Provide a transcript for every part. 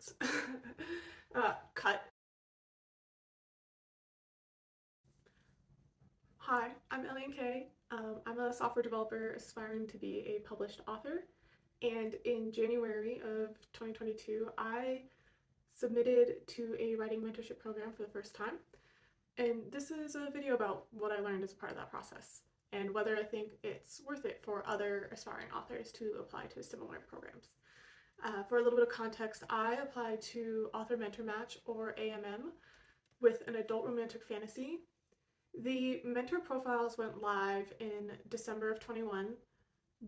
words. Cut. Hi, I'm Ellian Kay. I'm a software developer aspiring to be a published author. And in January of 2022, I submitted to a writing mentorship program for the first time. And this is a video about what I learned as a part of that process and whether I think it's worth it for other aspiring authors to apply to similar programs. For a little bit of context, I applied to Author Mentor Match, or AMM, with an adult romantic fantasy. The mentor profiles went live in December of 21.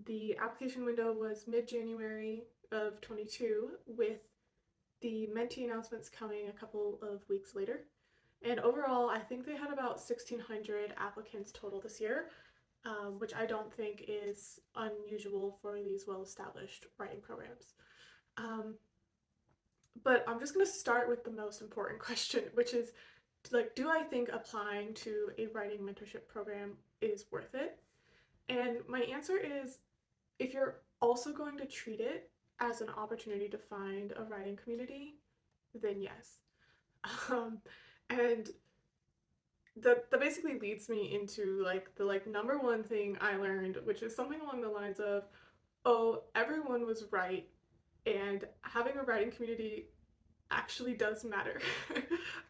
The application window was mid-January of 22, with the mentee announcements coming a couple of weeks later. And overall, I think they had about 1,600 applicants total this year, which I don't think is unusual for these well-established writing programs. But I'm just going to start with the most important question, which is, do I think applying to a writing mentorship program is worth it? And my answer is, if you're also going to treat it as an opportunity to find a writing community, then yes. And that basically leads me into the number one thing I learned, which is something along the lines of, oh, everyone was right, and having a writing community actually does matter.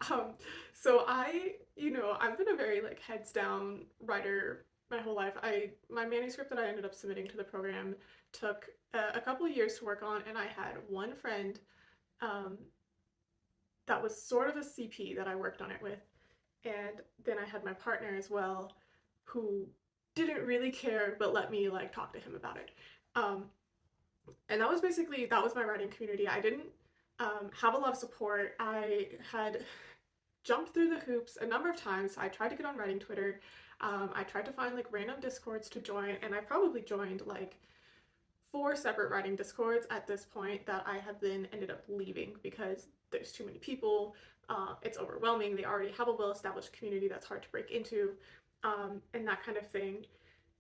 um, so I've been a very heads down writer my whole life. My manuscript that I ended up submitting to the program took a couple of years to work on, and I had one friend um, that was sort of a CP that I worked on it with, and then I had my partner as well, who didn't really care but let me talk to him about it. And that was my writing community. I didn't have a lot of support. I had jumped through the hoops a number of times. I tried to get on writing Twitter. I tried to find random discords to join, and I probably joined 4 separate writing discords at this point that I have then ended up leaving because there's too many people. It's overwhelming. They already have a well-established community that's hard to break into, and that kind of thing.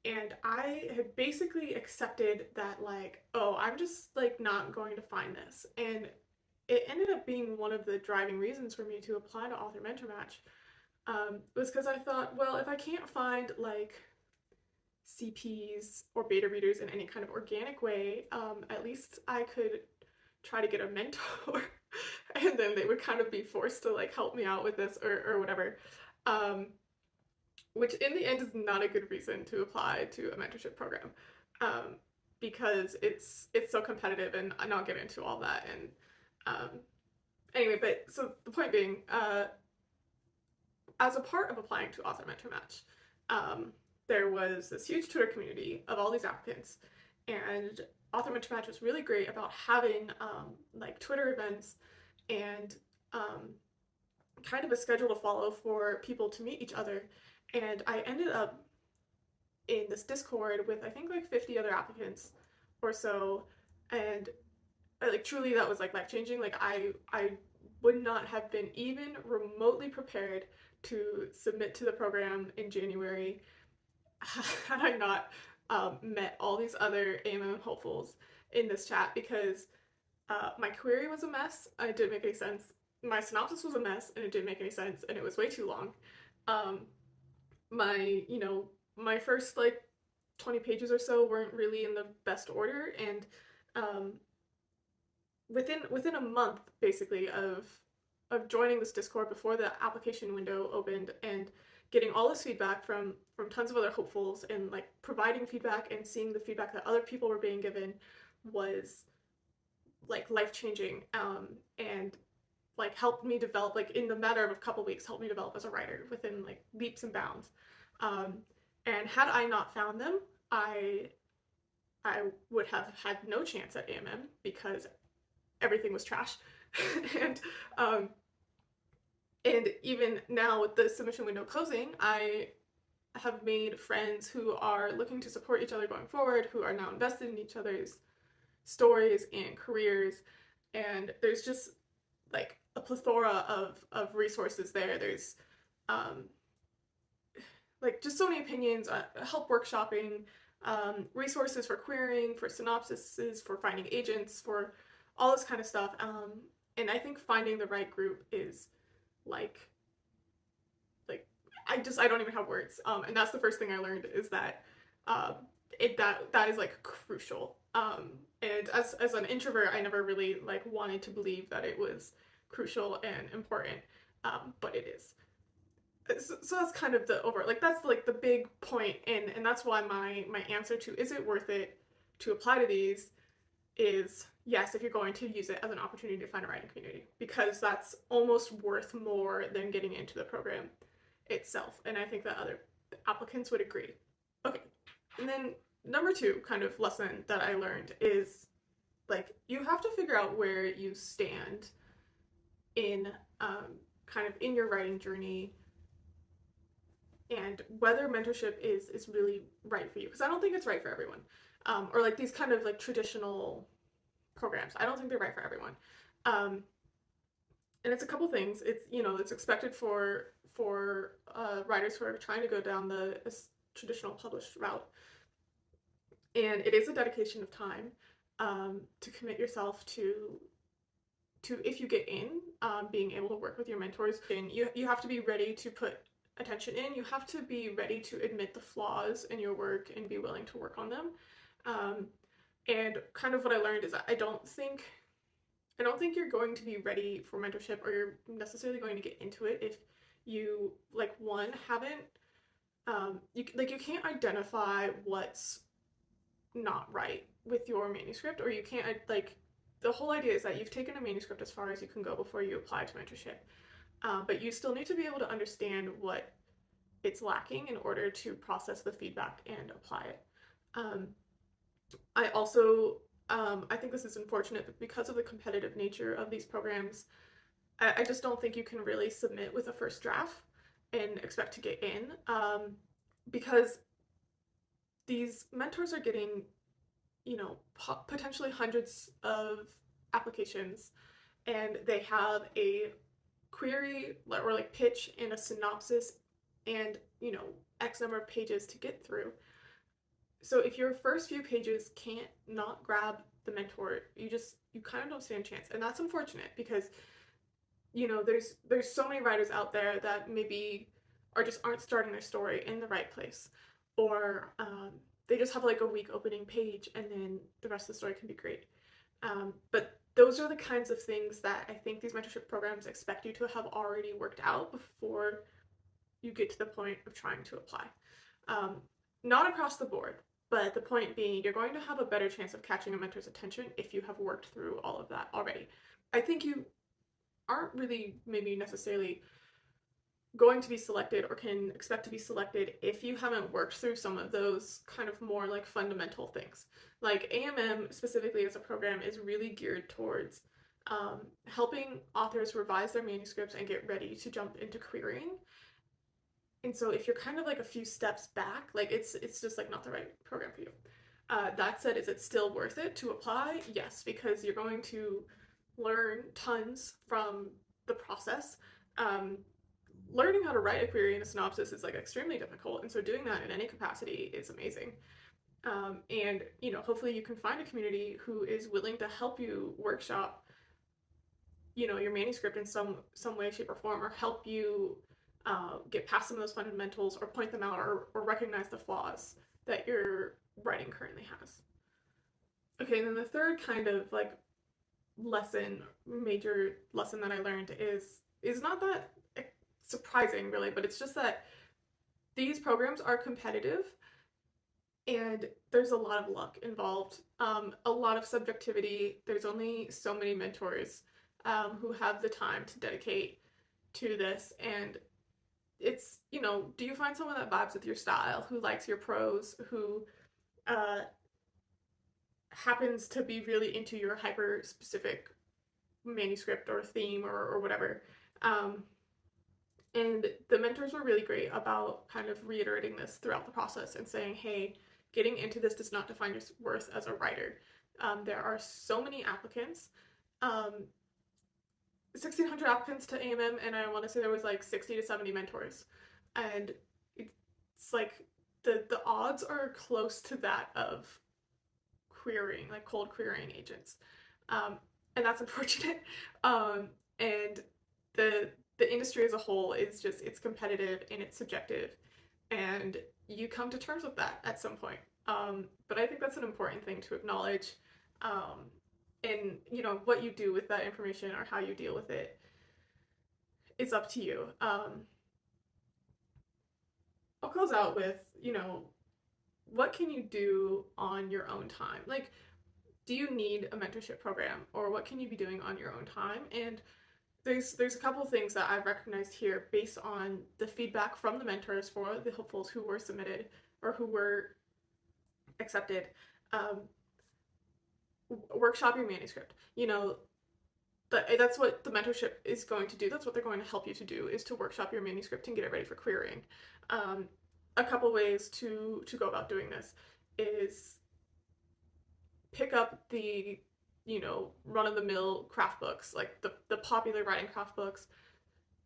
And I had basically accepted that oh, I'm just not going to find this. And it ended up being one of the driving reasons for me to apply to Author Mentor Match, was because I thought, well, if I can't find CPs or beta readers in any kind of organic way, at least I could try to get a mentor and then they would kind of be forced to help me out with this or whatever. Which in the end is not a good reason to apply to a mentorship program, because it's so competitive, and I'll get into all that. And anyway, but so the point being, as a part of applying to Author Mentor Match, there was this huge Twitter community of all these applicants, and Author Mentor Match was really great about having Twitter events and kind of a schedule to follow for people to meet each other. And I ended up in this Discord with I think 50 other applicants or so, and truly that was life-changing. I would not have been even remotely prepared to submit to the program in January had I not met all these other AMM hopefuls in this chat, because my query was a mess and it didn't make any sense. My synopsis was a mess and it didn't make any sense, and it was way too long. My first 20 pages or so weren't really in the best order, and within a month basically of joining this Discord before the application window opened and getting all this feedback from tons of other hopefuls, and providing feedback and seeing the feedback that other people were being given was life-changing, and helped me develop, in the matter of a couple weeks, helped me develop as a writer within leaps and bounds. And had I not found them, I would have had no chance at AMM because everything was trash. And even now with the submission window closing, I have made friends who are looking to support each other going forward, who are now invested in each other's stories and careers, and there's just a plethora of resources there. There's just so many opinions, help workshopping, resources for querying, for synopsises, for finding agents, for all this kind of stuff. And I think finding the right group is like like I don't even have words. And that's the first thing I learned is that um, that is like crucial. And as an introvert, I never really like wanted to believe that it was crucial and important, but it is. So that's kind of the over like that's like the big point, and that's why my answer to is it worth it to apply to these is yes, if you're going to use it as an opportunity to find a writing community, because that's almost worth more than getting into the program itself. And I think that other applicants would agree. Okay. And then number two kind of lesson that I learned is like you have to figure out where you stand in kind of in your writing journey and whether mentorship is really right for you, because I don't think it's right for everyone, or like these kind of like traditional programs. I don't think they're right for everyone. Um, and it's a couple things. It's it's expected for writers who are trying to go down the traditional published route, and it is a dedication of time to commit yourself to if you get in, being able to work with your mentors. And you have to be ready to put attention in. You have to be ready to admit the flaws in your work and be willing to work on them. Um, and kind of what I learned is that I don't think you're going to be ready for mentorship or you're necessarily going to get into it if you like one haven't you can't identify what's not right with your manuscript, or you can't like the whole idea is that you've taken a manuscript as far as you can go before you apply to mentorship, but you still need to be able to understand what it's lacking in order to process the feedback and apply it. um, I also I think this is unfortunate, but because of the competitive nature of these programs, I just don't think you can really submit with a first draft and expect to get in, because these mentors are getting, potentially hundreds of applications, and they have a query or like pitch and a synopsis and, X number of pages to get through. So if your first few pages can't not grab the mentor, you kind of don't stand a chance. And that's unfortunate because there's so many writers out there that maybe aren't starting their story in the right place, or they just have like a weak opening page and then the rest of the story can be great. But those are the kinds of things that I think these mentorship programs expect you to have already worked out before you get to the point of trying to apply. Um, Not across the board, but the point being, you're going to have a better chance of catching a mentor's attention if you have worked through all of that already. I think you aren't really maybe necessarily going to be selected or can expect to be selected if you haven't worked through some of those kind of more like fundamental things. Like AMM specifically as a program is really geared towards helping authors revise their manuscripts and get ready to jump into querying. And so if you're kind of like a few steps back, like it's just like not the right program for you. That said, is it still worth it to apply? Yes, because you're going to learn tons from the process. Learning how to write a query and a synopsis is like extremely difficult, and so doing that in any capacity is amazing. And hopefully you can find a community who is willing to help you workshop, your manuscript in some way, shape, or form, or help you get past some of those fundamentals, or point them out, or recognize the flaws that your writing currently has. Okay, and then the third kind of like major lesson that I learned is not that surprising really, but it's just that these programs are competitive and there's a lot of luck involved, a lot of subjectivity. There's only so many mentors who have the time to dedicate to this, and it's do you find someone that vibes with your style, who likes your prose, who uh, happens to be really into your hyper specific manuscript or theme, or whatever. And the mentors were really great about kind of reiterating this throughout the process and saying, hey, getting into this does not define your worth as a writer. There are so many applicants, 1,600 applicants to AMM, and I want to say there was like 60 to 70 mentors. And it's like the odds are close to that of querying, like cold querying agents. and that's unfortunate. And the the industry as a whole is just it's competitive and it's subjective, and you come to terms with that at some point. But I think that's an important thing to acknowledge. Um, and what you do with that information or how you deal with it is up to you. I'll close out with what can you do on your own time? Like, do you need a mentorship program, or what can you be doing on your own time? And there's a couple of things that I've recognized here based on the feedback from the mentors for the hopefuls who were submitted or who were accepted. Um, Workshop your manuscript. That's what the mentorship is going to do. That's what they're going to help you to do, is to workshop your manuscript and get it ready for querying. Um, a couple ways to go about doing this is pick up the run-of-the-mill craft books, like the popular writing craft books.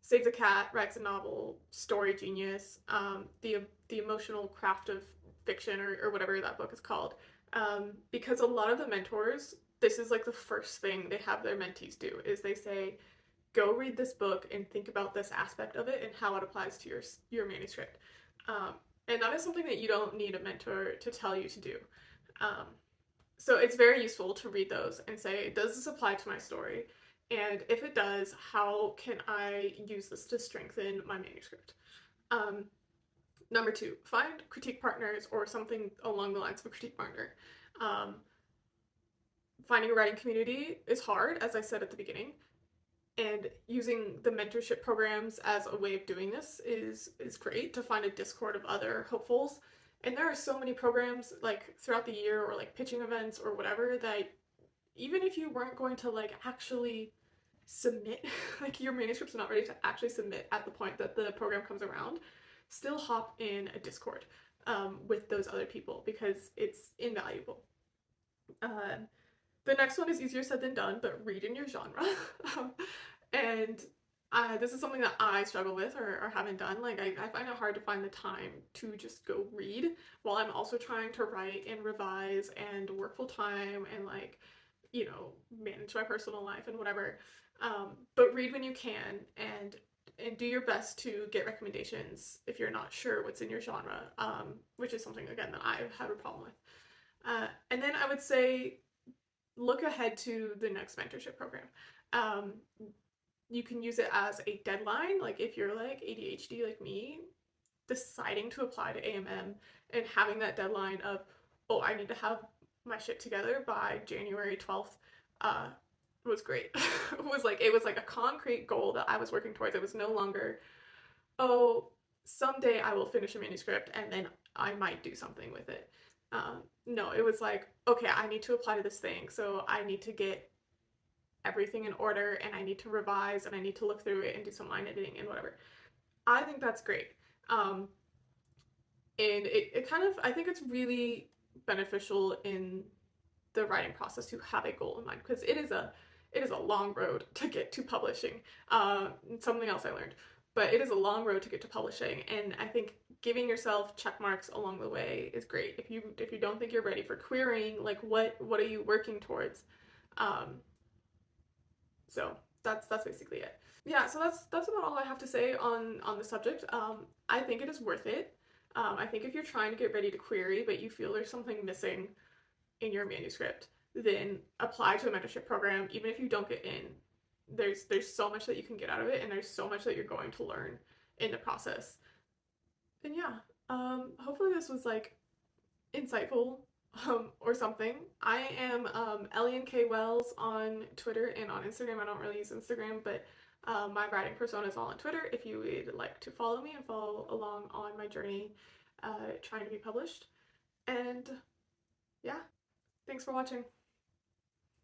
Save the Cat writes a novel, Story Genius, the emotional craft of fiction, or whatever that book is called. Because a lot of the mentors, this is like the first thing they have their mentees do, is they say, go read this book and think about this aspect of it and how it applies to your manuscript. Um, and that is something that you don't need a mentor to tell you to do. Um, so it's very useful to read those and say, does this apply to my story? And if it does, how can I use this to strengthen my manuscript? Um, Number two, find critique partners or something along the lines of a critique partner. Um, Finding a writing community is hard, as I said at the beginning, and using the mentorship programs as a way of doing this is great, to find a Discord of other hopefuls. And there are so many programs like throughout the year, or like pitching events or whatever, that even if you weren't going to like actually submit, like your manuscript's not ready to actually submit at the point that the program comes around, still hop in a Discord with those other people, because it's invaluable. Uh, the next one is easier said than done, but read in your genre. And this is something that I struggle with, or haven't done. Like, I find it hard to find the time to just go read while I'm also trying to write and revise and work full time and like, manage my personal life and whatever. But read when you can, and do your best to get recommendations if you're not sure what's in your genre, which is something, again, that I've had a problem with. And then I would say look ahead to the next mentorship program. Um, you can use it as a deadline, like if you're like ADHD like me, deciding to apply to AMM and having that deadline of, oh, I need to have my shit together by January 12th, was great. It was like a concrete goal that I was working towards. It was no longer, oh, someday I will finish a manuscript and then I might do something with it. No, it was like, okay, I need to apply to this thing, so I need to get everything in order, and I need to revise, and I need to look through it and do some line editing and whatever. I think that's great. Um, and it kind of, I think it's really beneficial in the writing process to have a goal in mind, because it is a long road to get to publishing. Something else I learned, but it is a long road to get to publishing, and I think giving yourself check marks along the way is great. If you don't think you're ready for querying, like what are you working towards? Um, so that's basically it. Yeah, so that's about all I have to say on the subject. I think it is worth it. I think if you're trying to get ready to query but you feel there's something missing in your manuscript, then apply to a mentorship program. Even if you don't get in, there's so much that you can get out of it, and there's so much that you're going to learn in the process. And yeah, hopefully this was like insightful, or something. I am Ellian K. Wells on Twitter and on Instagram. I don't really use Instagram, but my writing persona is all on Twitter if you would like to follow me and follow along on my journey trying to be published. And yeah, thanks for watching.